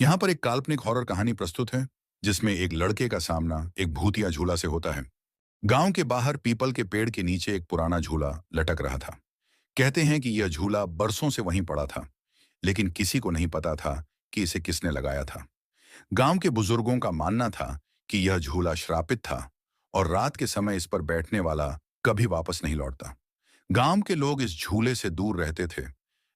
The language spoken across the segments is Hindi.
यहाँ पर एक काल्पनिक हॉरर कहानी प्रस्तुत है जिसमें एक लड़के का सामना एक भूतिया झूला से होता है। गांव के बाहर पीपल के पेड़ के नीचे एक पुराना झूला लटक रहा था। कहते हैं कि यह झूला बरसों से वहीं पड़ा था, लेकिन किसी को नहीं पता था कि इसे किसने लगाया था। गांव के बुजुर्गों का मानना था कि यह झूला श्रापित था और रात के समय इस पर बैठने वाला कभी वापस नहीं लौटता। गांव के लोग इस झूले से दूर रहते थे,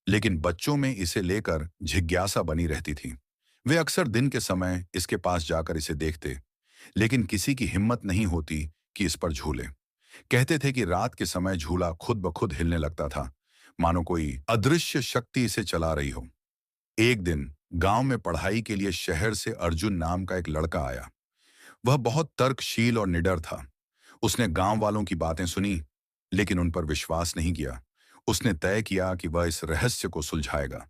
लेकिन बच्चों में इसे लेकर जिज्ञासा बनी रहती थी। वे अक्सर दिन के समय इसके पास जाकर इसे देखते, लेकिन किसी की हिम्मत नहीं होती कि इस पर झूले। कहते थे कि रात के समय झूला खुद ब खुद हिलने लगता था, मानो कोई अदृश्य शक्ति इसे चला रही हो। एक दिन गांव में पढ़ाई के लिए शहर से अर्जुन नाम का एक लड़का आया। वह बहुत तर्कशील और निडर था। उसने गांव वालों की बातें सुनी, लेकिन उन पर विश्वास नहीं किया। उसने तय किया कि वह इस रहस्य को सुलझाएगा।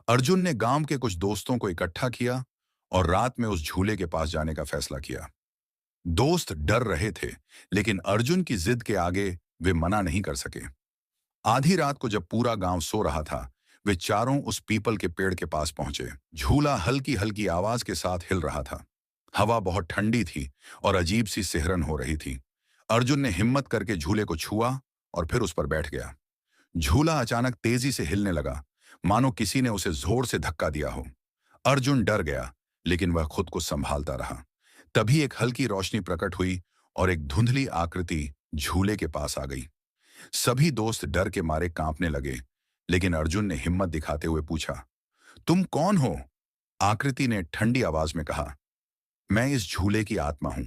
अर्जुन ने गांव के कुछ दोस्तों को इकट्ठा किया और रात में उस झूले के पास जाने का फैसला किया। दोस्त डर रहे थे, लेकिन अर्जुन की जिद के आगे वे मना नहीं कर सके। आधी रात को जब पूरा गांव सो रहा था, वे चारों उस पीपल के पेड़ के पास पहुंचे। झूला हल्की हल्की आवाज के साथ हिल रहा था। हवा बहुत ठंडी थी और अजीब सी सिहरन हो रही थी। अर्जुन ने हिम्मत करके झूले को छुआ और फिर उस पर बैठ गया। झूला अचानक तेजी से हिलने लगा, मानो किसी ने उसे जोर से धक्का दिया हो। अर्जुन डर गया, लेकिन वह खुद को संभालता रहा। तभी एक हल्की रोशनी प्रकट हुई और एक धुंधली आकृति झूले के पास आ गई। सभी दोस्त डर के मारे कांपने लगे, लेकिन अर्जुन ने हिम्मत दिखाते हुए पूछा, तुम कौन हो? आकृति ने ठंडी आवाज में कहा, मैं इस झूले की आत्मा हूं।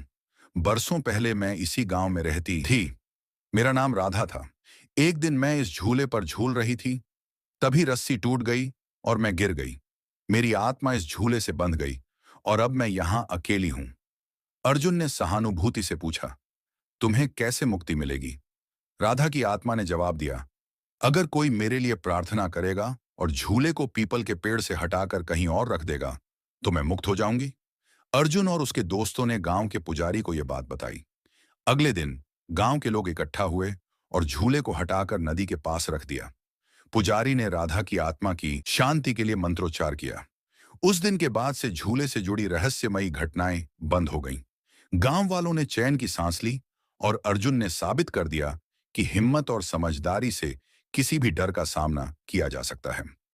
बरसों पहले मैं इसी गांव में रहती थी। मेरा नाम राधा था। एक दिन मैं इस झूले पर झूल रही थी, तभी रस्सी टूट गई और मैं गिर गई। मेरी आत्मा इस झूले से बंध गई और अब मैं यहां अकेली हूं। अर्जुन ने सहानुभूति से पूछा, तुम्हें कैसे मुक्ति मिलेगी? राधा की आत्मा ने जवाब दिया, अगर कोई मेरे लिए प्रार्थना करेगा और झूले को पीपल के पेड़ से हटाकर कहीं और रख देगा, तो मैं मुक्त हो जाऊंगी। अर्जुन और उसके दोस्तों ने गांव के पुजारी को यह बात बताई। अगले दिन गांव के लोग इकट्ठा हुए और झूले को हटाकर नदी के पास रख दिया। पुजारी ने राधा की आत्मा की शांति के लिए मंत्रोच्चार किया। उस दिन के बाद से झूले से जुड़ी रहस्यमयी घटनाएं बंद हो गईं। गांव वालों ने चैन की सांस ली और अर्जुन ने साबित कर दिया कि हिम्मत और समझदारी से किसी भी डर का सामना किया जा सकता है।